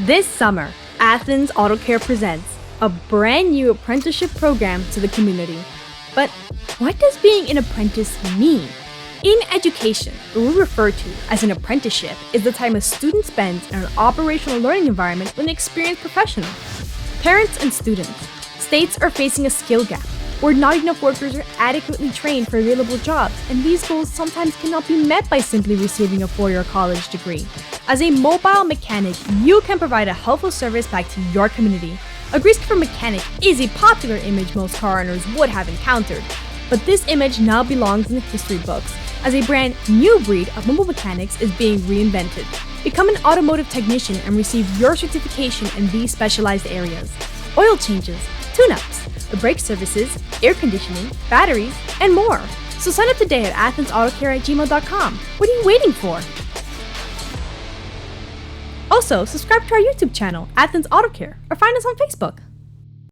This summer, Athens Auto Care presents a brand new apprenticeship program to the community. But what does being an apprentice mean? In education, what we refer to as an apprenticeship is the time a student spends in an operational learning environment with an experienced professional. Parents and students, states are facing a skill gap where not enough workers are adequately trained for available jobs, and these goals sometimes cannot be met by simply receiving a four-year college degree. As a mobile mechanic, you can provide a helpful service back to your community. A grease-cover mechanic is a popular image most car owners would have encountered, but this image now belongs in the history books, as a brand new breed of mobile mechanics is being reinvented. Become an automotive technician and receive your certification in these specialized areas: oil changes, tune-ups, brake services, air conditioning, batteries, and more. So sign up today at athensautocare@gmail.com. What are you waiting for? Also, subscribe to our YouTube channel, Athens Auto Care, or find us on Facebook.